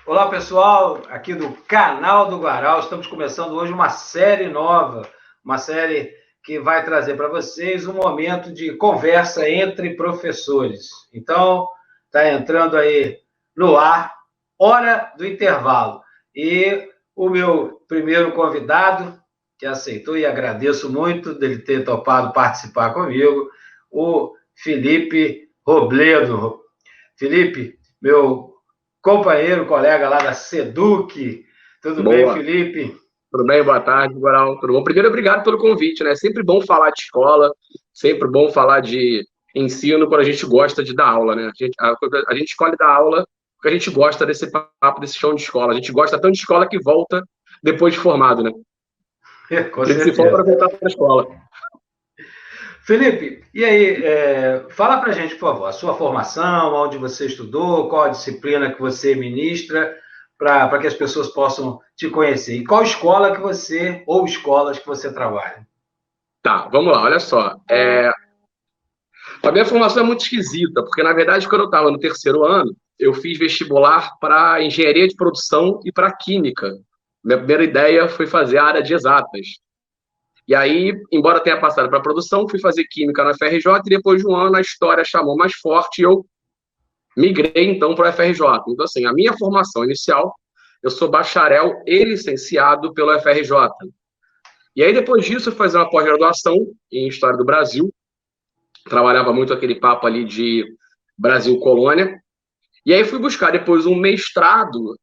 Olá, pessoal, aqui do canal do Guaral. Estamos começando hoje uma série nova, uma série que vai trazer para vocês um momento de conversa entre professores. Então, está entrando aí no ar, Hora do Intervalo. E o meu primeiro convidado, que aceitou e agradeço muito dele ter topado participar comigo, o Felipe Robledo. Felipe, meu companheiro, colega lá da Seduc. Tudo bem, Boa. Felipe? Tudo bem? Boa tarde, Moral. Tudo bom? Primeiro, obrigado pelo convite, né? Sempre bom falar de escola, sempre bom falar de ensino quando a gente gosta de dar aula, né? A gente escolhe dar aula porque a gente gosta desse papo, desse chão de escola. A gente gosta tanto de escola que volta depois de formado, né? Com A gente se forma certeza. para voltar para a escola. Felipe, e aí, fala para a gente, por favor, a sua formação, onde você estudou, qual a disciplina que você ministra, para que as pessoas possam te conhecer. E qual escola que você, ou escolas que você trabalha? Tá, vamos lá, olha só. A minha formação é muito esquisita, porque, na verdade, quando eu estava no terceiro ano, eu fiz vestibular para engenharia de produção e para química. Minha primeira ideia foi fazer a área de exatas. E aí, embora tenha passado para produção, fui fazer química na FRJ e depois de um ano a história chamou mais forte e eu migrei então para o FRJ. Então, assim, a minha formação inicial, eu sou bacharel e licenciado pelo FRJ. E aí, depois disso, eu fui fazer uma pós-graduação em História do Brasil. Trabalhava muito aquele papo ali de Brasil Colônia. E aí fui buscar depois um mestrado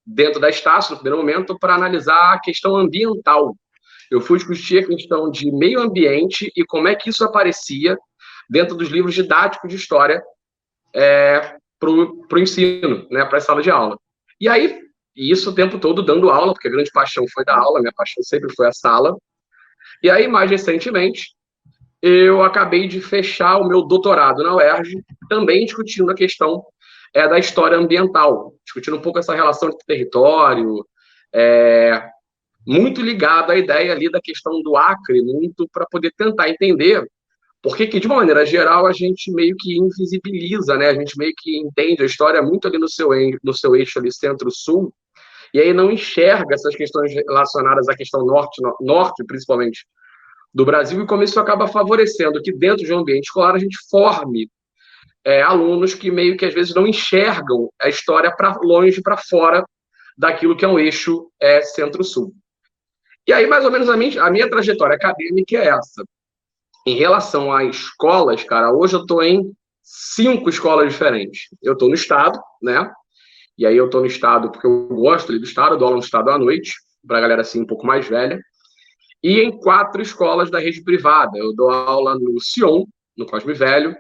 dentro da Estácio, no primeiro momento, para analisar a questão ambiental. Eu fui discutir a questão de meio ambiente e como é que isso aparecia dentro dos livros didáticos de história para o ensino, né, para a sala de aula. E aí, isso o tempo todo dando aula, porque a grande paixão foi dar aula, minha paixão sempre foi a sala. E aí, mais recentemente, eu acabei de fechar o meu doutorado na UERJ, também discutindo a questão da história ambiental, discutindo um pouco essa relação entre território, muito ligado à ideia ali da questão do Acre, muito para poder tentar entender por que, de uma maneira geral, a gente meio que invisibiliza, né? A gente meio que entende a história muito ali no seu eixo ali centro-sul, e aí não enxerga essas questões relacionadas à questão norte principalmente, do Brasil, e como isso acaba favorecendo que dentro de um ambiente escolar a gente forme alunos que meio que às vezes não enxergam a história para longe, para fora daquilo que é um eixo centro-sul. E aí, mais ou menos, a minha trajetória acadêmica é essa. Em relação a escolas, cara, hoje eu estou em 5 escolas diferentes. Eu estou no estado, né? E aí eu estou no estado porque eu gosto ali do estado, eu dou aula no estado à noite, para a galera assim um pouco mais velha. E em 4 escolas da rede privada. Eu dou aula no Sion, no Cosme Velho,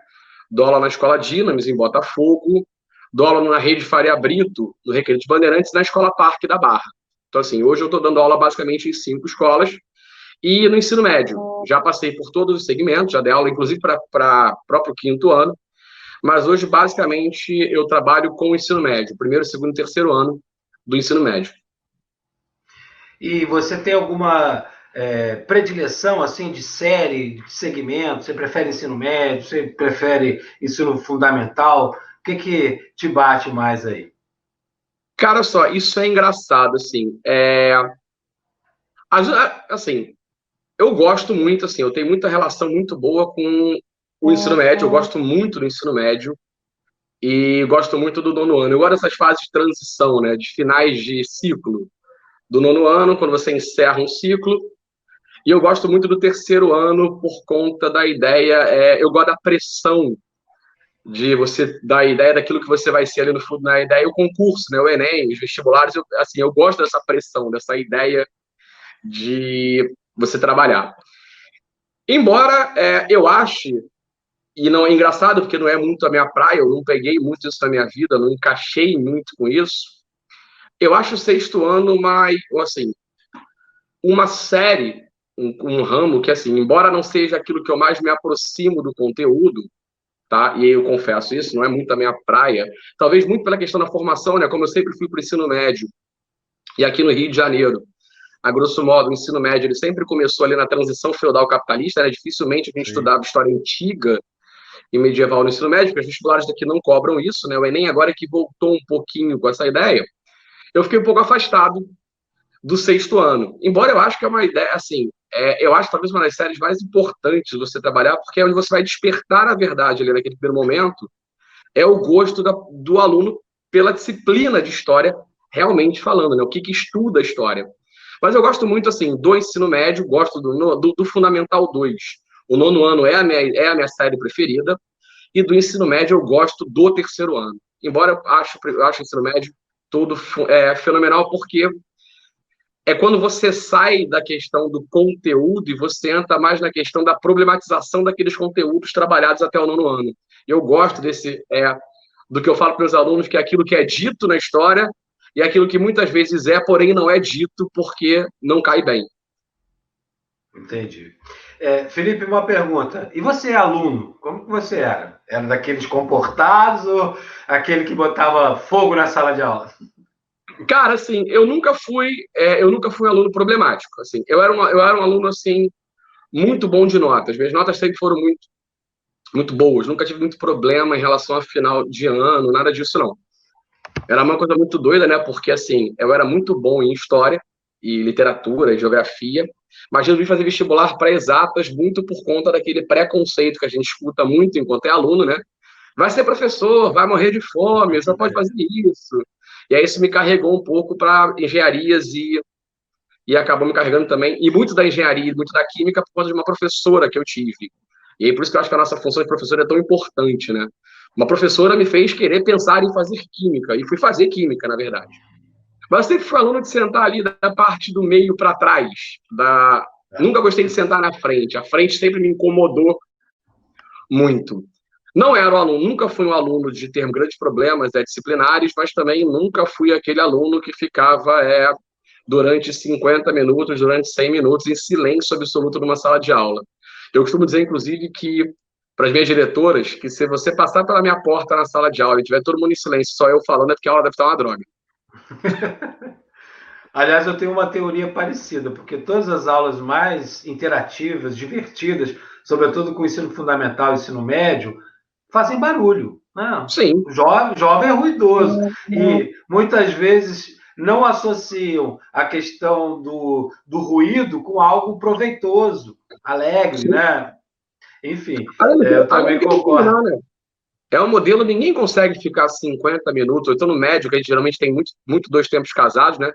dou aula na Escola Dinamis, em Botafogo, dou aula na rede Faria Brito, no Recreio de Bandeirantes, e na Escola Parque da Barra. Então, assim, hoje eu estou dando aula basicamente em 5 escolas. E no ensino médio, já passei por todos os segmentos, já dei aula, inclusive, para próprio quinto ano, mas hoje, basicamente, eu trabalho com o ensino médio, primeiro, segundo e terceiro ano do ensino médio. E você tem alguma predileção assim de série, de segmento? Você prefere ensino médio? Você prefere ensino fundamental? O que te bate mais aí? Cara, só, isso é engraçado, assim, assim, eu gosto muito, assim, eu tenho muita relação muito boa com o ensino médio, eu gosto muito do ensino médio, e gosto muito do nono ano. Eu gosto dessas fases de transição, né, de finais de ciclo. Do nono ano, quando você encerra um ciclo, e eu gosto muito do terceiro ano por conta da ideia, eu gosto da pressão de você, da ideia daquilo que você vai ser ali no fundo, na ideia, o concurso, né, o Enem, os vestibulares, assim, eu gosto dessa pressão, dessa ideia de você trabalhar. Embora eu ache, e não é engraçado porque não é muito a minha praia, eu não peguei muito isso na minha vida, não encaixei muito com isso, eu acho o sexto ano assim, uma série, um ramo que, assim, embora não seja aquilo que eu mais me aproximo do conteúdo, tá? E eu confesso isso, não é muito a minha praia. Talvez muito pela questão da formação, né? Como eu sempre fui para o ensino médio, e aqui no Rio de Janeiro, a grosso modo, o ensino médio ele sempre começou ali na transição feudal capitalista, né? Dificilmente a gente Sim. estudava história antiga, em medieval no ensino médio, porque os vestibulares daqui não cobram isso, né? O Enem agora é que voltou um pouquinho com essa ideia. Eu fiquei um pouco afastado do sexto ano. Embora eu acho que é uma ideia, assim, eu acho talvez uma das séries mais importantes de você trabalhar, porque é onde você vai despertar a verdade ali naquele primeiro momento, é o gosto do aluno pela disciplina de história, realmente falando, né? O que estuda a história. Mas eu gosto muito, assim, do ensino médio, gosto do Fundamental 2. O nono ano é a minha série preferida, e do ensino médio eu gosto do terceiro ano. Embora eu acho o ensino médio todo fenomenal, porque é quando você sai da questão do conteúdo e você entra mais na questão da problematização daqueles conteúdos trabalhados até o nono ano. Eu gosto do que eu falo para os alunos, que é aquilo que é dito na história e aquilo que muitas vezes porém não é dito porque não cai bem. Entendi. Felipe, uma pergunta. E você é aluno? Como que você era? Era daqueles comportados ou aquele que botava fogo na sala de aula? Cara, assim, eu nunca fui aluno problemático. Assim, eu era um aluno assim muito bom de notas. Minhas notas sempre foram muito boas. Nunca tive muito problema em relação a final de ano, nada disso não. Era uma coisa muito doida, né? Porque assim, eu era muito bom em história e literatura e geografia, mas resolvi fazer vestibular para exatas muito por conta daquele preconceito que a gente escuta muito enquanto é aluno, né? Vai ser professor, vai morrer de fome, só pode fazer isso. E aí isso me carregou um pouco para engenharias e acabou me carregando também, e muito da engenharia, muito da química, por conta de uma professora que eu tive. E aí por isso que eu acho que a nossa função de professor é tão importante, né? Uma professora me fez querer pensar em fazer química, e fui fazer química, na verdade. Mas eu sempre fui aluno de sentar ali da parte do meio para trás. Nunca gostei de sentar na frente. A frente sempre me incomodou muito. Não era um aluno, nunca fui um aluno de ter grandes problemas disciplinares, mas também nunca fui aquele aluno que ficava durante 50 minutos, durante 100 minutos, em silêncio absoluto numa sala de aula. Eu costumo dizer, inclusive, que para as minhas diretoras, que se você passar pela minha porta na sala de aula e tiver todo mundo em silêncio, só eu falando, é porque a aula deve estar uma droga. Aliás, eu tenho uma teoria parecida, porque todas as aulas mais interativas, divertidas, sobretudo com o ensino fundamental e ensino médio, fazem barulho. Né? Sim. O jovem é ruidoso. E muitas vezes não associam a questão do ruído com algo proveitoso, alegre, Sim. né? Enfim, eu também concordo. Né? É um modelo, ninguém consegue ficar 50 minutos, ou então no médio, que a gente geralmente tem muito dois tempos casados, né?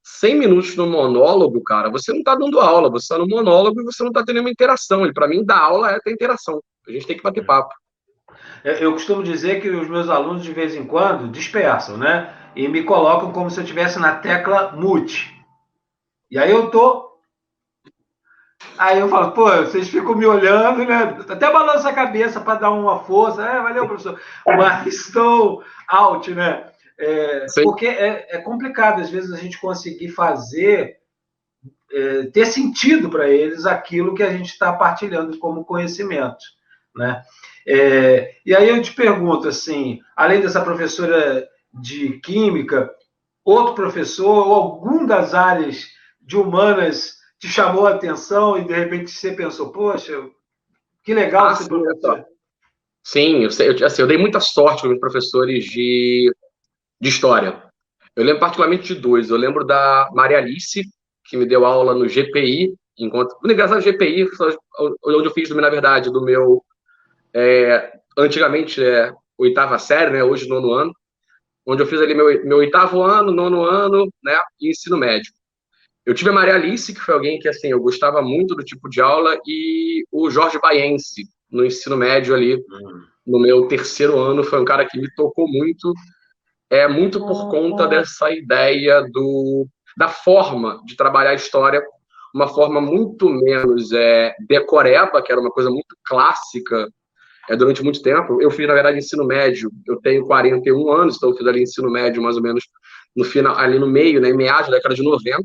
100 minutos no monólogo, cara, você não está dando aula, você está no monólogo e você não está tendo uma interação. E para mim, dar aula é ter interação. A gente tem que bater papo. Eu costumo dizer que os meus alunos, de vez em quando, dispersam, né? E me colocam como se eu estivesse na tecla mute. E aí eu tô. Aí eu falo, pô, vocês ficam me olhando, né? Até balanço a cabeça para dar uma força. Valeu, professor. Mas estou out, né? Porque é complicado, às vezes, a gente conseguir fazer, ter sentido para eles aquilo que a gente está partilhando como conhecimento, né? E aí eu te pergunto, assim, além dessa professora de química, outro professor ou algum das áreas de humanas te chamou a atenção e de repente você pensou, poxa, que legal ser professor. Sim, eu dei muita sorte com os professores de história. Eu lembro particularmente de dois. Eu lembro da Maria Alice, que me deu aula no GPI, no engraçado GPI, onde eu fiz, na verdade, do meu antigamente oitava série, né, hoje nono ano, onde eu fiz ali meu oitavo ano, nono ano, né, e ensino médio. Eu tive a Maria Alice, que foi alguém que, assim, eu gostava muito do tipo de aula, e o Jorge Baiense, no ensino médio ali, no meu terceiro ano, foi um cara que me tocou muito, muito por conta dessa ideia da forma de trabalhar a história, uma forma muito menos decoreba, que era uma coisa muito clássica durante muito tempo. Eu fiz, na verdade, ensino médio, eu tenho 41 anos, então eu fiz ali ensino médio mais ou menos no final, ali no meio, né, em meados da década de 90,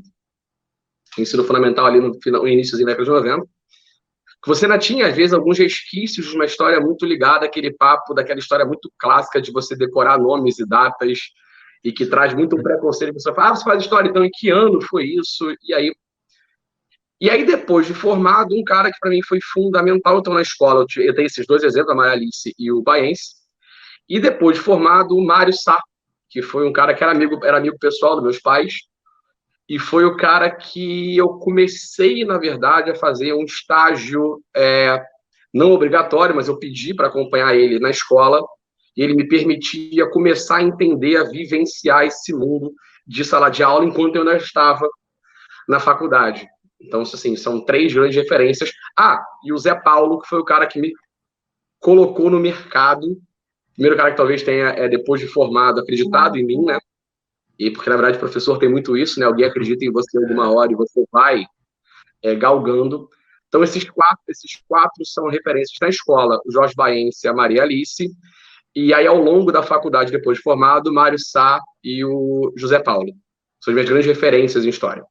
ensino fundamental ali no início da década de 90, que você ainda tinha, às vezes, alguns resquícios de uma história muito ligada àquele papo, daquela história muito clássica de você decorar nomes e datas, e que traz muito preconceito. Você fala, você faz história, então em que ano foi isso? E aí, E aí, depois de formado, um cara que para mim foi fundamental, então na escola, eu tenho esses dois exemplos, a Maria Alice e o Baense, e depois de formado, o Mário Sá, que foi um cara que era amigo pessoal dos meus pais, e foi o cara que eu comecei, na verdade, a fazer um estágio não obrigatório, mas eu pedi para acompanhar ele na escola, e ele me permitia começar a entender, a vivenciar esse mundo de sala de aula enquanto eu ainda estava na faculdade. Então, assim, são três grandes referências. Ah, e o Zé Paulo, que foi o cara que me colocou no mercado. Primeiro cara que talvez tenha, depois de formado, acreditado em mim, né? E porque, na verdade, o professor tem muito isso, né? Alguém acredita em você alguma hora e você vai galgando. Então, esses quatro são referências na escola. O Jorge Baense, a Maria Alice. E aí, ao longo da faculdade, depois de formado, o Mário Sá e o José Paulo. São as minhas grandes referências em história.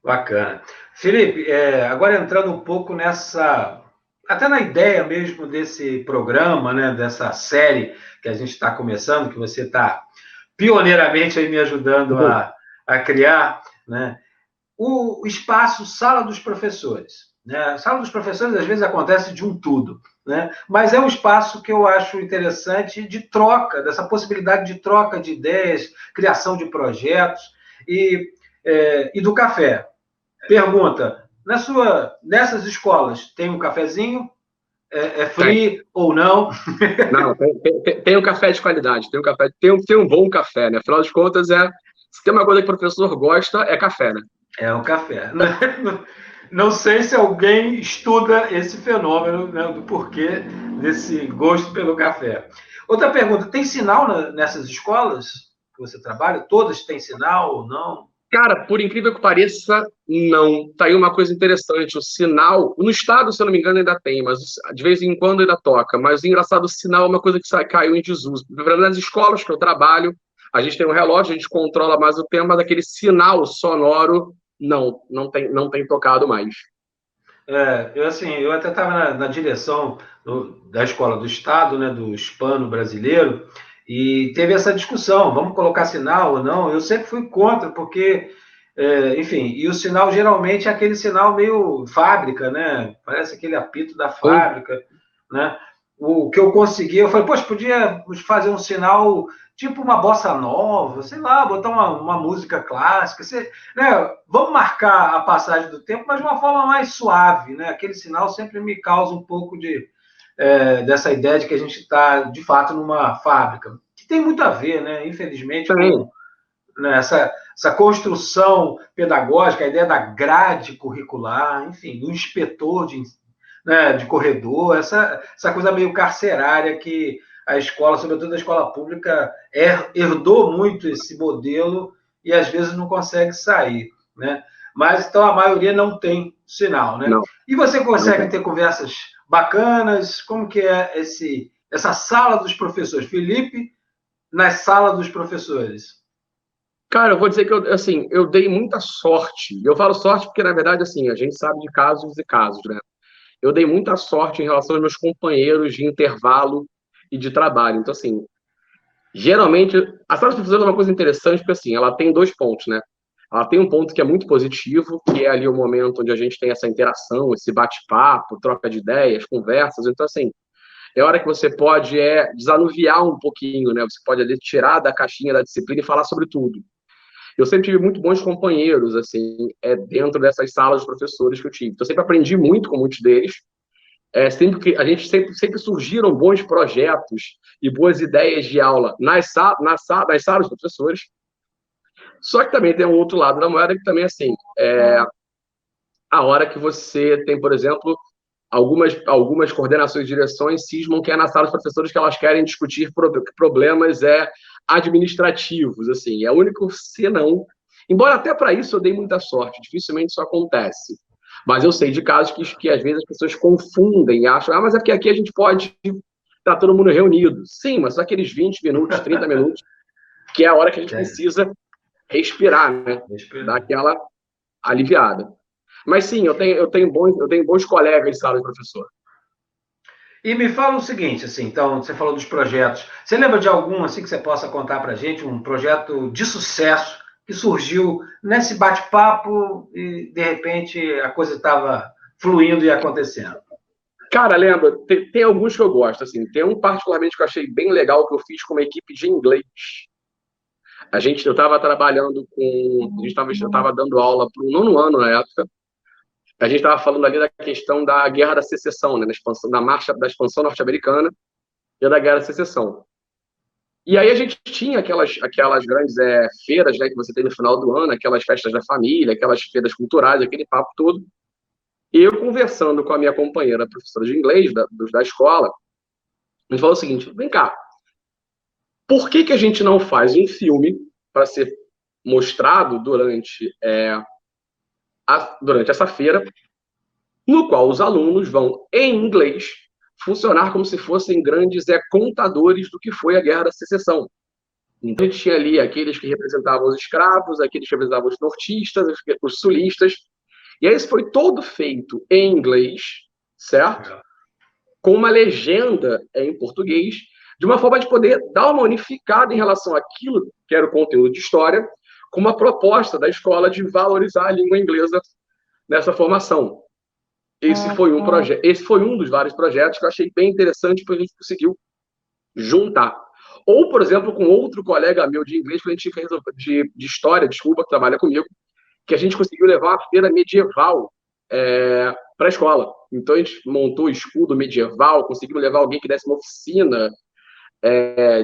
Bacana. Felipe, agora entrando um pouco nessa, até na ideia mesmo desse programa, né, dessa série que a gente está começando, que você está pioneiramente aí me ajudando a criar, né, o espaço Sala dos Professores. Né? Sala dos Professores, às vezes, acontece de um tudo, né? Mas é um espaço que eu acho interessante de troca, dessa possibilidade de troca de ideias, criação de projetos e do café. Pergunta: nessas escolas tem um cafezinho? É free ou não? Não, tem um café de qualidade, tem um bom café, né? Afinal de contas, se tem uma coisa que o professor gosta, é café, né? É o café. Não sei se alguém estuda esse fenômeno, né, do porquê desse gosto pelo café. Outra pergunta: tem sinal nessas escolas que você trabalha? Todas têm sinal ou não? Cara, por incrível que pareça, não. Tá aí uma coisa interessante. O sinal, no estado, se eu não me engano, ainda tem, mas de vez em quando ainda toca. Mas o engraçado, o sinal é uma coisa que caiu em desuso. Nas escolas que eu trabalho, a gente tem um relógio, a gente controla mais o tempo, mas aquele sinal sonoro, não tem tocado mais. Eu até estava na direção da escola do Estado, né, do Hispano Brasileiro, e teve essa discussão: vamos colocar sinal ou não? Eu sempre fui contra, porque, enfim, e o sinal geralmente é aquele sinal meio fábrica, né? Parece aquele apito da Sim. fábrica, né? O que eu consegui, eu falei, poxa, podia fazer um sinal tipo uma bossa nova, sei lá, botar uma música clássica, né? Vamos marcar a passagem do tempo, mas de uma forma mais suave, né? Aquele sinal sempre me causa um pouco dessa ideia de que a gente está, de fato, numa fábrica, que tem muito a ver, né? Infelizmente, com, Tem. né, essa construção pedagógica, a ideia da grade curricular, enfim, do inspetor né, de corredor, essa coisa meio carcerária que a escola, sobretudo a escola pública, herdou muito esse modelo e às vezes não consegue sair, né? Mas então a maioria não tem sinal, né? Não, E você não consegue tem. ter conversas bacanas? Como que é essa sala dos professores? Felipe, na sala dos professores. Cara, eu vou dizer que eu dei muita sorte. Eu falo sorte porque, na verdade, assim, a gente sabe de casos e casos, né? Eu dei muita sorte em relação aos meus companheiros de intervalo e de trabalho. Então, assim, geralmente, a sala de professores é uma coisa interessante, porque, assim, ela tem dois pontos, né? Ela tem um ponto que é muito positivo, que é ali o momento onde a gente tem essa interação, esse bate-papo, troca de ideias, conversas. Então, assim, é hora que você pode desanuviar um pouquinho, né? Você pode ali tirar da caixinha da disciplina e falar sobre tudo. Eu sempre tive muito bons companheiros, assim, dentro dessas salas de professores que eu tive. Então, eu sempre aprendi muito com muitos deles. A gente sempre surgiram bons projetos e boas ideias de aula nas salas dos professores. Só que também tem um outro lado da moeda que também, assim, a hora que você tem, por exemplo, algumas coordenações de direções cismam que é na sala dos professores que elas querem discutir problemas administrativos, assim, é o único senão. Embora até para isso eu dei muita sorte, dificilmente isso acontece. Mas eu sei de casos que às vezes as pessoas confundem e acham, mas é porque aqui a gente pode estar todo mundo reunido. Sim, mas só aqueles 20 minutos, 30 minutos, que é a hora que a gente precisa respirar, né? Dar aquela aliviada. Mas sim, eu tenho bons colegas de sala de professor. E me fala o seguinte, assim, então, você falou dos projetos. Você lembra de algum, assim, que você possa contar para a gente, um projeto de sucesso que surgiu nesse bate-papo e, de repente, a coisa estava fluindo e acontecendo? Cara, lembra, tem alguns que eu gosto, assim, tem um particularmente que eu achei bem legal que eu fiz com uma equipe de inglês. Eu estava trabalhando eu estava dando aula para o nono ano na época. A gente estava falando ali da questão da Guerra da Secessão, né, da expansão norte-americana e da Guerra da Secessão. E aí a gente tinha aquelas grandes feiras, né, que você tem no final do ano, aquelas festas da família, aquelas feiras culturais, aquele papo todo. E eu conversando com a minha companheira, professora de inglês da escola, a gente falou o seguinte: vem cá, por que a gente não faz um filme para ser mostrado durante essa feira, no qual os alunos vão, em inglês, funcionar como se fossem grandes contadores do que foi a Guerra da Secessão. Então, a gente tinha ali aqueles que representavam os escravos, aqueles que representavam os nortistas, os sulistas. E aí isso foi todo feito em inglês, certo? Com uma legenda em português, de uma forma de poder dar uma unificada em relação àquilo que era o conteúdo de história, com uma proposta da escola de valorizar a língua inglesa nessa formação. Esse foi um dos vários projetos que eu achei bem interessante, porque a gente conseguiu juntar. Ou, por exemplo, com outro colega meu de inglês, que a gente fez de história, desculpa, que trabalha comigo, que a gente conseguiu levar uma feira medieval para a escola. Então, a gente montou escudo medieval, conseguimos levar alguém que desse uma oficina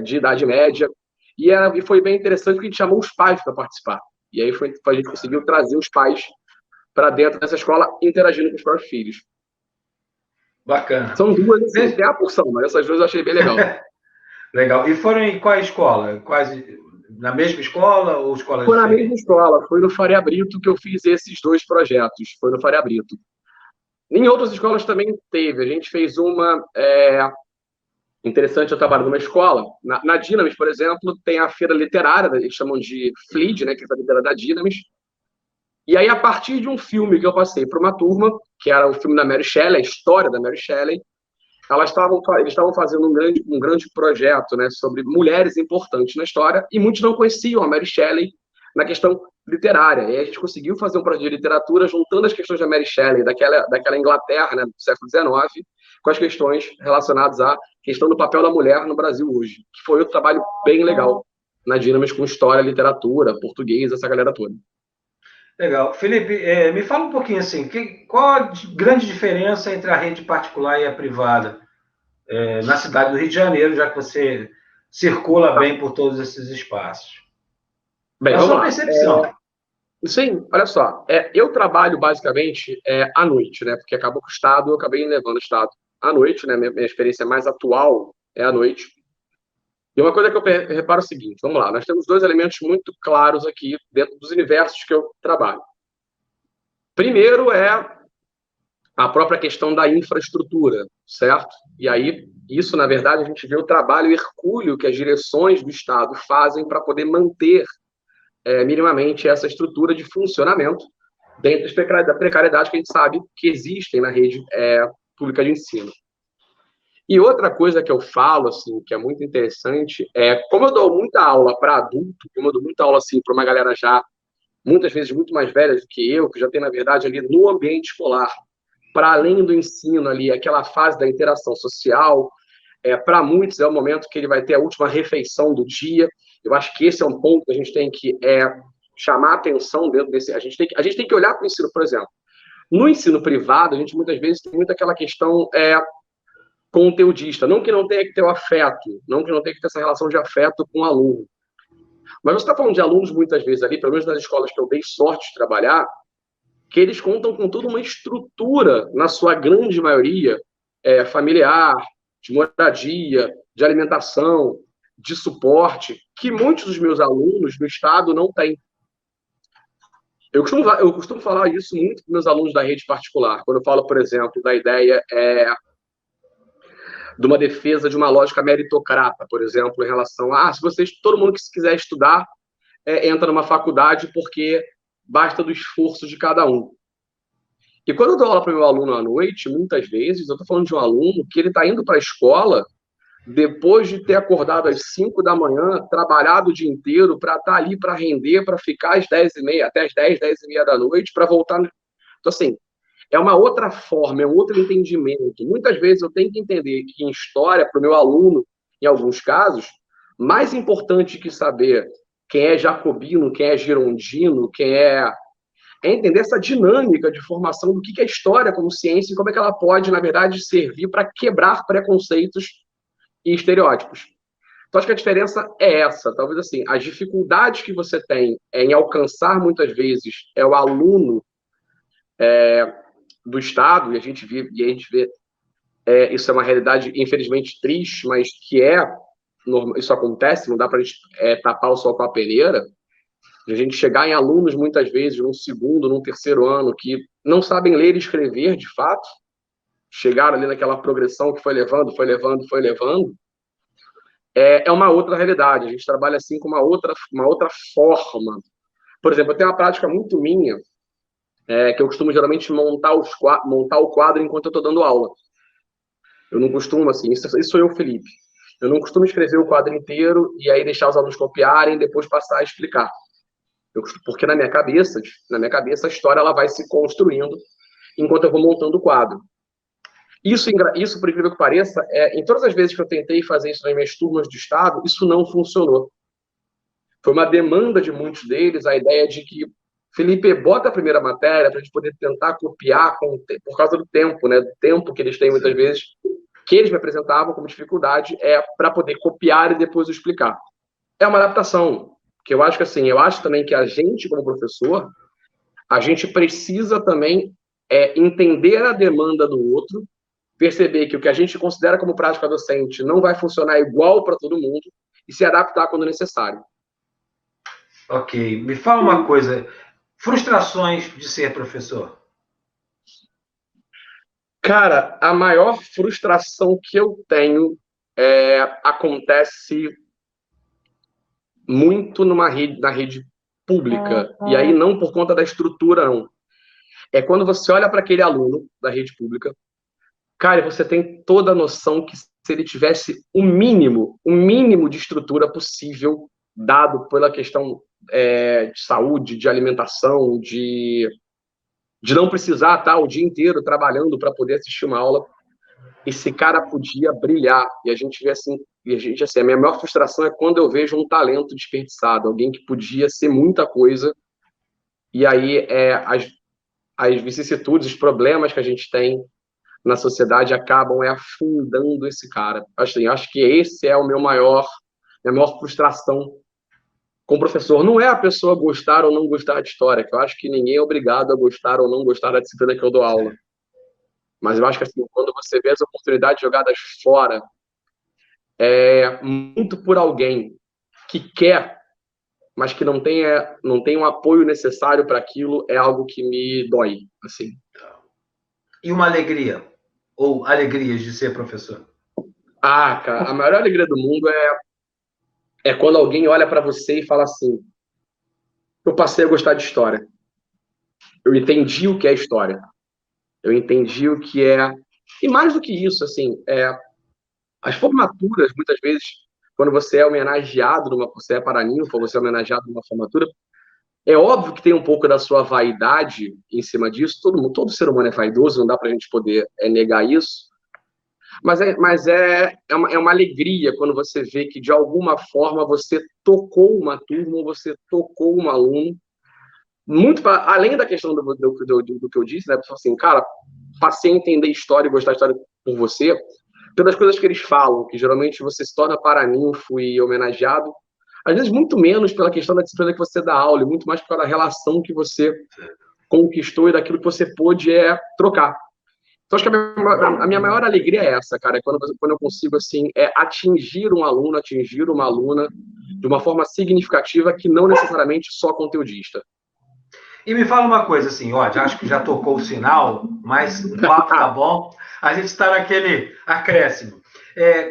de Idade Média. E foi bem interessante porque a gente chamou os pais para participar. E aí a gente conseguiu trazer os pais para dentro dessa escola, interagindo com os próprios filhos. Bacana. São duas, assim, tem a porção, mas essas duas eu achei bem legal. Legal. E foram em qual escola? Na mesma escola ou escola Foi na diferente? mesma escola, foi no Faria Brito que eu fiz esses dois projetos, foi no Faria Brito. Em outras escolas também teve, a gente fez uma interessante, eu trabalho numa escola, na Dinamis, por exemplo, tem a feira literária, eles chamam de FLID, né, que é a feira da Dinamis. E aí, a partir de um filme que eu passei para uma turma, que era o filme da Mary Shelley, a história da Mary Shelley, eles estavam fazendo um grande projeto, né, sobre mulheres importantes na história, e muitos não conheciam a Mary Shelley na questão literária. E aí a gente conseguiu fazer um projeto de literatura juntando as questões da Mary Shelley, daquela Inglaterra, né, do século XIX, com as questões relacionadas à questão do papel da mulher no Brasil hoje, que foi outro trabalho bem legal na Dinamis, com história, literatura, português, essa galera toda. Legal. Felipe, me fala um pouquinho assim, qual a grande diferença entre a rede particular e a privada na cidade do Rio de Janeiro, já que você circula bem por todos esses espaços? Bem, a vamos sua lá. percepção. Sim, olha só. Eu trabalho basicamente à noite, né? Porque acabou com o Estado, eu acabei levando o Estado à noite, né? Minha experiência mais atual é à noite. E uma coisa que eu reparo é o seguinte, vamos lá, nós temos dois elementos muito claros aqui dentro dos universos que eu trabalho. Primeiro é a própria questão da infraestrutura, certo? E aí, isso, na verdade, a gente vê o trabalho hercúleo que as direções do Estado fazem para poder manter minimamente essa estrutura de funcionamento dentro da precariedade que a gente sabe que existem na rede pública de ensino. E outra coisa que eu falo, assim, que é muito interessante, como eu dou muita aula para adulto, como eu dou muita aula, assim, para uma galera já, muitas vezes, muito mais velha do que eu, que já tem, na verdade, ali no ambiente escolar, para além do ensino ali, aquela fase da interação social, para muitos é o momento que ele vai ter a última refeição do dia. Eu acho que esse é um ponto que a gente tem que chamar atenção dentro desse... A gente tem que olhar para o ensino, por exemplo. No ensino privado, a gente muitas vezes tem muito aquela questão conteudista. Não que não tenha que ter o afeto, não que não tenha que ter essa relação de afeto com o aluno. Mas você está falando de alunos, muitas vezes ali, pelo menos nas escolas que eu dei sorte de trabalhar, que eles contam com toda uma estrutura, na sua grande maioria, familiar, de moradia, de alimentação, de suporte, que muitos dos meus alunos no estado não têm. Eu costumo falar isso muito com meus alunos da rede particular, quando eu falo, por exemplo, da ideia de uma defesa de uma lógica meritocrata, por exemplo, em relação a, todo mundo que quiser estudar entra numa faculdade porque basta do esforço de cada um. E quando eu dou aula para o meu aluno à noite, muitas vezes, eu estou falando de um aluno que ele está indo para a escola depois de ter acordado às 5 da manhã, trabalhado o dia inteiro para estar ali, para render, para ficar às 10h30, até às 10, 10h30 da noite, para voltar. Então, assim, é uma outra forma, é um outro entendimento. Muitas vezes eu tenho que entender que em história, para o meu aluno, em alguns casos, mais importante que saber quem é jacobino, quem é girondino, é entender essa dinâmica de formação do que é história como ciência e como é que ela pode, na verdade, servir para quebrar preconceitos e estereótipos. Então, acho que a diferença é essa. Talvez, assim, as dificuldades que você tem em alcançar, muitas vezes, é o aluno do Estado, e a gente vê isso é uma realidade, infelizmente, triste, mas que isso acontece, não dá para a gente tapar o sol com a peneira, de a gente chegar em alunos, muitas vezes, num segundo, num terceiro ano, que não sabem ler e escrever, de fato, chegaram ali naquela progressão que foi levando, foi levando, foi levando, é uma outra realidade. A gente trabalha assim com uma outra forma. Por exemplo, eu tenho uma prática muito minha, que eu costumo geralmente montar o quadro enquanto eu estou dando aula. Eu não costumo, assim, isso sou eu, Felipe. Eu não costumo escrever o quadro inteiro e aí deixar os alunos copiarem e depois passar a explicar. Porque na minha cabeça, a história ela vai se construindo enquanto eu vou montando o quadro. Isso, por incrível que pareça, em todas as vezes que eu tentei fazer isso nas minhas turmas de Estado, isso não funcionou. Foi uma demanda de muitos deles, a ideia de que, Felipe, bota a primeira matéria para a gente poder tentar copiar por causa do tempo, né? Do tempo que eles têm, muitas vezes, que eles me apresentavam como dificuldade, para poder copiar e depois explicar. É uma adaptação, que eu acho que, assim, eu acho também que a gente, como professor, a gente precisa também entender a demanda do outro, perceber que o que a gente considera como prática docente não vai funcionar igual para todo mundo e se adaptar quando necessário. Ok. Me fala uma coisa. Frustrações de ser professor? Cara, a maior frustração que eu tenho acontece muito na rede pública. E aí não por conta da estrutura, não. É quando você olha para aquele aluno da rede pública, cara, você tem toda a noção que se ele tivesse o mínimo de estrutura possível, dado pela questão de saúde, de alimentação, de não precisar estar o dia inteiro trabalhando para poder assistir uma aula, esse cara podia brilhar. E a gente vê assim, a minha maior frustração é quando eu vejo um talento desperdiçado, alguém que podia ser muita coisa, e aí as vicissitudes, os problemas que a gente tem na sociedade acabam afundando esse cara. Assim, acho que esse é minha maior frustração com o professor. Não é a pessoa gostar ou não gostar de história, que eu acho que ninguém é obrigado a gostar ou não gostar da disciplina que eu dou aula. Mas eu acho que, assim, quando você vê as oportunidades jogadas fora, muito por alguém que quer, mas que não tem um apoio necessário para aquilo, é algo que me dói, assim. E uma alegria? Ou alegrias de ser professor? Ah, cara, a maior alegria do mundo é quando alguém olha para você e fala assim: eu passei a gostar de história. Eu entendi o que é história. Eu entendi o que é. E mais do que isso, assim, as formaturas, muitas vezes, quando você é homenageado, você é paraninfo, você é homenageado numa formatura, é óbvio que tem um pouco da sua vaidade em cima disso. Todo ser humano é vaidoso, não dá para a gente poder negar isso. Mas é uma alegria quando você vê que, de alguma forma, você tocou uma turma, você tocou um aluno. Muito além da questão do que eu disse, né? Assim, cara, passei a entender história e gostar de história por você, pelas coisas que eles falam, que geralmente você se torna paraninfo e homenageado, às vezes muito menos pela questão da disciplina que você dá aula, e muito mais pela relação que você conquistou e daquilo que você pôde trocar. Então, acho que a minha maior alegria é essa, cara, quando eu consigo, assim, atingir um aluno, atingir uma aluna de uma forma significativa que não necessariamente só conteudista. E me fala uma coisa, assim, ó, acho que já tocou o sinal, mas o papo tá bom, a gente está naquele acréscimo.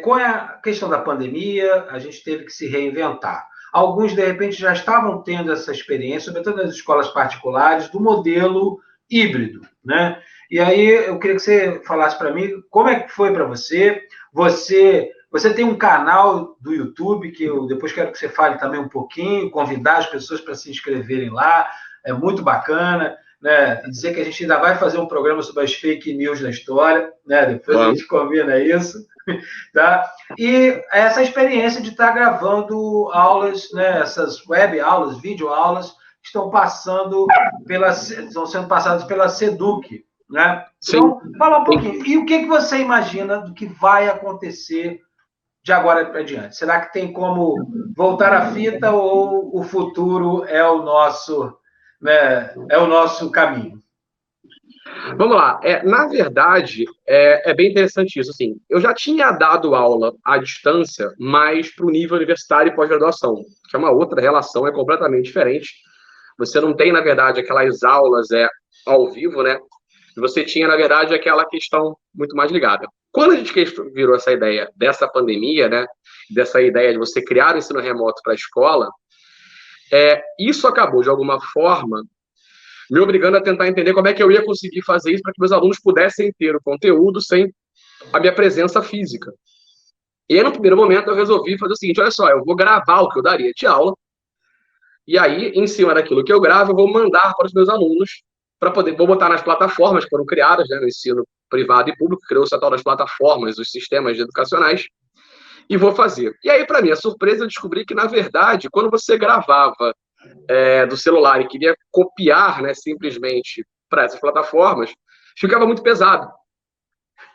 Com a questão da pandemia, a gente teve que se reinventar. Alguns, de repente, já estavam tendo essa experiência, sobretudo nas escolas particulares, do modelo híbrido, né? E aí eu queria que você falasse para mim como é que foi para você. Você Você tem um canal do YouTube, que eu depois quero que você fale também um pouquinho, convidar as pessoas para se inscreverem lá, é muito bacana, né? E dizer que a gente ainda vai fazer um programa sobre as fake news na história, né? Depois a gente combina isso, tá? E essa experiência de estar gravando aulas, né? Essas web aulas, vídeo aulas, estão sendo passadas pela Seduc, né? Então, fala um pouquinho. E o que você imagina do que vai acontecer de agora para diante? Será que tem como voltar à fita ou o futuro é o nosso, né, é o nosso caminho? Vamos lá. Na verdade, é bem interessante isso. Assim, eu já tinha dado aula à distância, mas para o nível universitário e pós-graduação, que é uma outra relação, é completamente diferente. Você não tem, na verdade, aquelas aulas ao vivo, né? Você tinha, na verdade, aquela questão muito mais ligada. Quando a gente virou essa ideia dessa pandemia, né? Dessa ideia de você criar o ensino remoto para a escola, isso acabou, de alguma forma, me obrigando a tentar entender como é que eu ia conseguir fazer isso para que meus alunos pudessem ter o conteúdo sem a minha presença física. E aí, no primeiro momento, eu resolvi fazer o seguinte: olha só, eu vou gravar o que eu daria de aula, e aí, em cima daquilo que eu gravo, eu vou mandar para os meus alunos, vou botar nas plataformas que foram criadas, né, no ensino privado e público, criou-se a tal das plataformas, os sistemas educacionais, e vou fazer. E aí, para minha surpresa, eu descobri que, na verdade, quando você gravava do celular e queria copiar, né, simplesmente para essas plataformas, ficava muito pesado.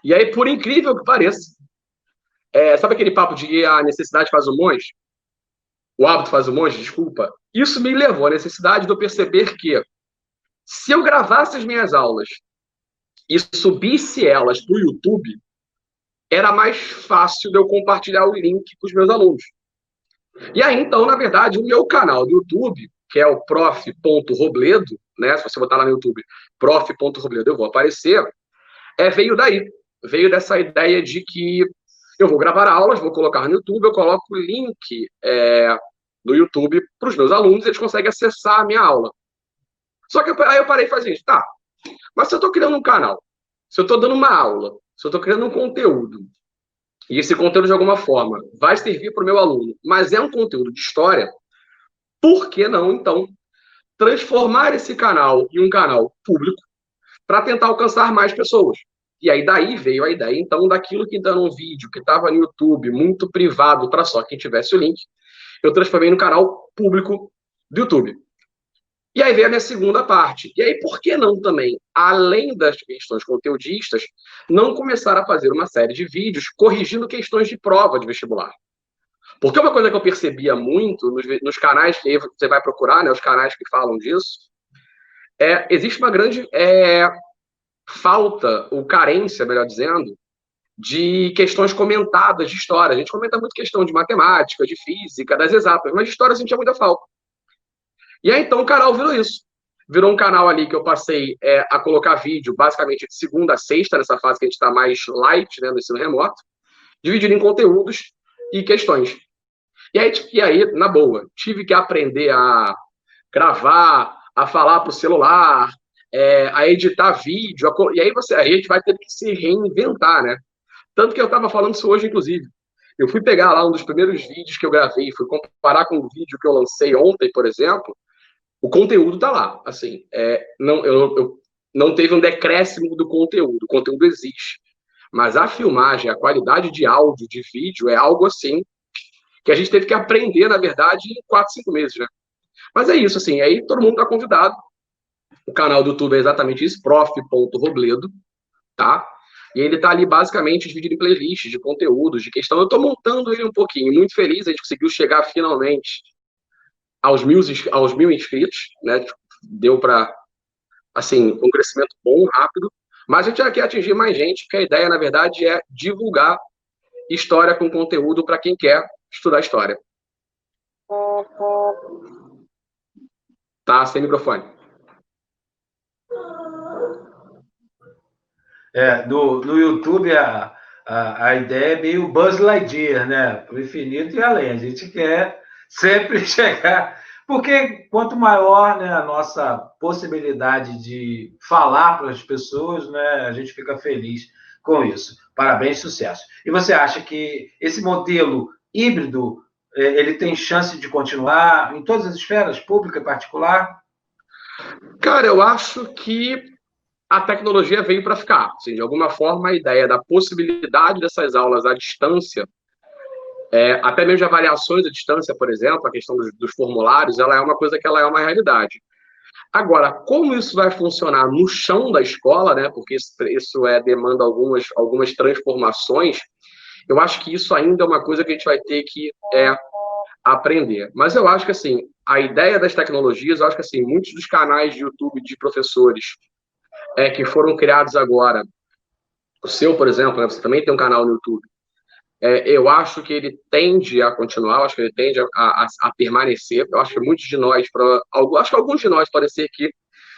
E aí, por incrível que pareça, sabe aquele papo de a necessidade faz o monge? O hábito faz o monge, desculpa. Isso me levou à necessidade de eu perceber que, se eu gravasse as minhas aulas e subisse elas para o YouTube, era mais fácil de eu compartilhar o link com os meus alunos. E aí, então, na verdade, o meu canal do YouTube, que é o prof.robledo, né? Se você botar lá no YouTube, prof.robledo, eu vou aparecer, veio daí. Veio dessa ideia de que eu vou gravar aulas, vou colocar no YouTube, eu coloco o link do YouTube para os meus alunos, eles conseguem acessar a minha aula. Só que aí eu parei e falei assim, tá, mas se eu estou criando um canal, se eu estou dando uma aula, se eu estou criando um conteúdo, e esse conteúdo, de alguma forma, vai servir para o meu aluno, mas é um conteúdo de história, por que não, então, transformar esse canal em um canal público para tentar alcançar mais pessoas? E aí daí veio a ideia, então, daquilo que está num vídeo que estava no YouTube, muito privado, para só quem tivesse o link, eu transformei no canal público do YouTube. E aí veio a minha segunda parte. E aí, por que não também, além das questões conteudistas, não começar a fazer uma série de vídeos corrigindo questões de prova de vestibular? Porque uma coisa que eu percebia muito nos canais que você vai procurar, né, os canais que falam disso, existe uma grande falta, ou carência, melhor dizendo, de questões comentadas de história. A gente comenta muito questão de matemática, de física, das exatas, mas de história eu sentia muita falta. E aí, então, o canal virou isso. Virou um canal ali que eu passei a colocar vídeo, basicamente, de segunda a sexta, nessa fase que a gente está mais light, né, no ensino remoto, dividido em conteúdos e questões. E aí, na boa, tive que aprender a gravar, a falar para o celular, a editar vídeo, e aí a gente vai ter que se reinventar, né? Tanto que eu estava falando isso hoje, inclusive. Eu fui pegar lá um dos primeiros vídeos que eu gravei, fui comparar com o vídeo que eu lancei ontem, por exemplo, o conteúdo está lá. Assim, eu não teve um decréscimo do conteúdo, o conteúdo existe. Mas a filmagem, a qualidade de áudio, de vídeo, é algo assim que a gente teve que aprender, na verdade, em 4, 5 meses, né? Mas é isso, assim, aí todo mundo está convidado. O canal do YouTube é exatamente isso, prof.robledo, tá? E ele tá ali basicamente dividido em playlists de conteúdos, de questão. Eu tô montando ele um pouquinho, muito feliz, a gente conseguiu chegar finalmente aos 1.000 inscritos, né? Deu para, assim, um crescimento bom, rápido. Mas a gente já quer atingir mais gente, porque a ideia, na verdade, é divulgar história com conteúdo para quem quer estudar história. Tá, sem microfone. No YouTube, a ideia é meio Buzz Lightyear, né? Para o infinito e além. A gente quer sempre chegar. Porque quanto maior, né, a nossa possibilidade de falar para as pessoas, né, a gente fica feliz. com isso. Parabéns, sucesso. E você acha que esse modelo híbrido, ele tem chance de continuar em todas as esferas, pública e particular? Cara, eu acho que a tecnologia veio para ficar. Assim, de alguma forma, a ideia da possibilidade dessas aulas à distância, até mesmo de avaliações à distância, por exemplo, a questão dos formulários, ela é uma coisa que ela é uma realidade. Agora, como isso vai funcionar no chão da escola, né? Porque isso demanda algumas transformações. Eu acho que isso ainda é uma coisa que a gente vai ter que aprender. Mas eu acho que, assim, a ideia das tecnologias, eu acho que, assim, muitos dos canais de YouTube de professores que foram criados agora, o seu, por exemplo, né, você também tem um canal no YouTube, eu acho que ele tende a continuar, eu acho que ele tende a permanecer. Eu acho que muitos de nós, acho que alguns de nós pode ser que,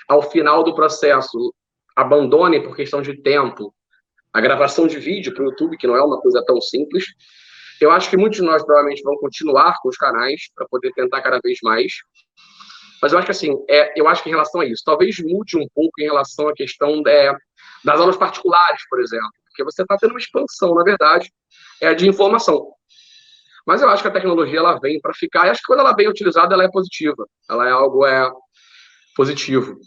ao final do processo, abandonem por questão de tempo a gravação de vídeo para o YouTube, que não é uma coisa tão simples. Eu acho que muitos de nós provavelmente vão continuar com os canais para poder tentar cada vez mais. Mas eu acho que, assim, eu acho que em relação a isso, talvez mude um pouco em relação à questão das aulas particulares, por exemplo, porque você está tendo uma expansão, na verdade, de informação. Mas eu acho que a tecnologia ela vem para ficar, e acho que quando ela é bem utilizada, ela é positiva. Ela é algo positivo.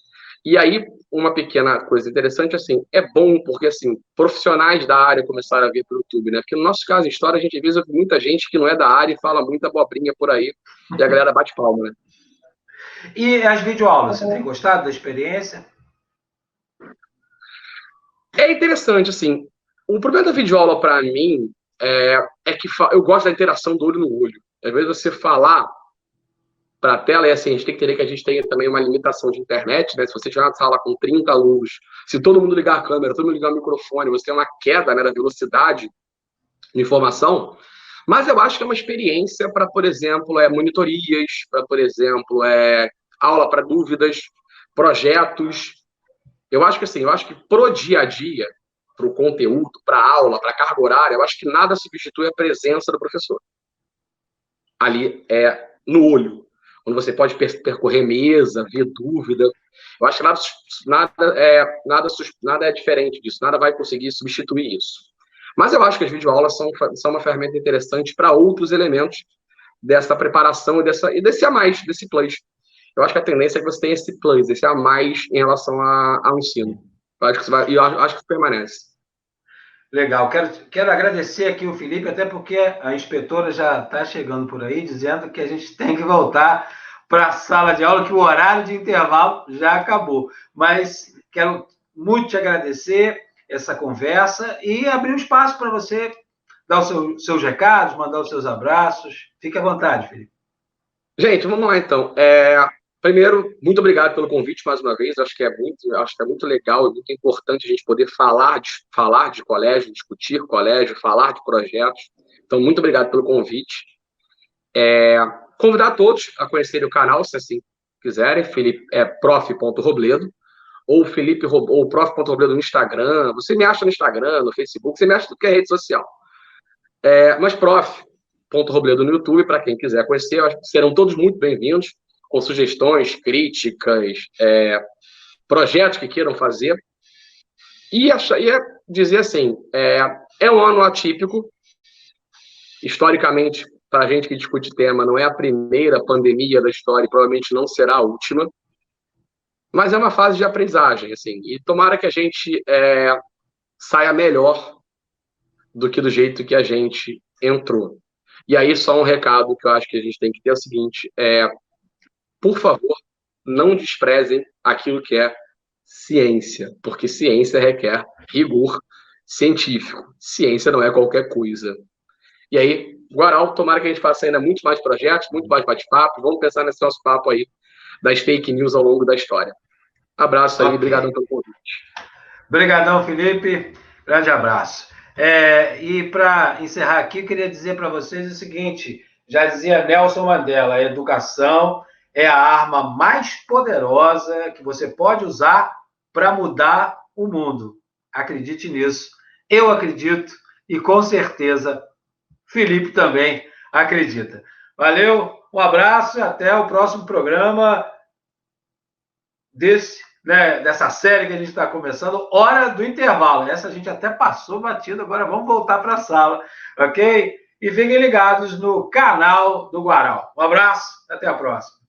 E aí, uma pequena coisa interessante, assim, é bom porque, assim, profissionais da área começaram a vir para o YouTube, né? Porque no nosso caso, em história, a gente às vezes ouve muita gente que não é da área e fala muita abobrinha por aí, e a galera bate palma, né? E as videoaulas, você tem gostado da experiência? É interessante, assim, o problema da videoaula para mim que eu gosto da interação do olho no olho. Às vezes você falar para a tela, assim, a gente tem que entender que a gente tem também uma limitação de internet, né? Se você tiver uma sala com 30 alunos, se todo mundo ligar a câmera, todo mundo ligar o microfone, você tem uma queda, né, da velocidade de informação. Mas eu acho que é uma experiência para, por exemplo, monitorias, para, por exemplo, aula para dúvidas, projetos. Eu acho que, assim, pro dia a dia, para o conteúdo, para a aula, para a carga horária, eu acho que nada substitui a presença do professor. Ali no olho, onde você pode percorrer mesa, ver dúvida. Eu acho que nada é diferente disso, nada vai conseguir substituir isso. Mas eu acho que as videoaulas são uma ferramenta interessante para outros elementos dessa preparação e desse a mais, desse plus. Eu acho que a tendência é que você tenha esse plus, esse a mais em relação ao ensino. Eu acho que isso permanece. Legal. Quero agradecer aqui o Felipe, até porque a inspetora já está chegando por aí, dizendo que a gente tem que voltar para a sala de aula, que o horário de intervalo já acabou. Mas quero muito te agradecer essa conversa e abrir um espaço para você dar os seus recados, mandar os seus abraços. Fique à vontade, Felipe. Gente, vamos lá então. Primeiro, muito obrigado pelo convite mais uma vez. Acho que é muito legal e muito importante a gente poder falar de colégio, discutir colégio, falar de projetos. Então, muito obrigado pelo convite. Convidar todos a conhecerem o canal, se assim quiserem. Felipe prof.robledo ou ou prof.robledo no Instagram. Você me acha no Instagram, no Facebook, você me acha em qualquer rede social. Mas prof.robledo no YouTube, para quem quiser conhecer, eu acho que serão todos muito bem-vindos, com sugestões, críticas, projetos que queiram fazer. E dizer assim, um ano atípico, historicamente, para a gente que discute tema, não é a primeira pandemia da história e provavelmente não será a última, mas é uma fase de aprendizagem, assim, e tomara que a gente saia melhor do que do jeito que a gente entrou. E aí, só um recado que eu acho que a gente tem que ter é o seguinte, por favor, não desprezem aquilo que é ciência, porque ciência requer rigor científico. Ciência não é qualquer coisa. E aí, Guaral, tomara que a gente faça ainda muito mais projetos, muito mais bate-papo. Vamos pensar nesse nosso papo aí das fake news ao longo da história. Abraço aí, obrigado pelo convite. Obrigadão, Felipe. Grande abraço. E para encerrar aqui, eu queria dizer para vocês o seguinte: já dizia Nelson Mandela, a educação é a arma mais poderosa que você pode usar para mudar o mundo. Acredite nisso. Eu acredito e com certeza Felipe também acredita. Valeu, um abraço e até o próximo programa desse né, dessa série que a gente está começando, Hora do Intervalo. Essa a gente até passou batido, agora vamos voltar para a sala, ok? E fiquem ligados no canal do Guaral. Um abraço, até a próxima.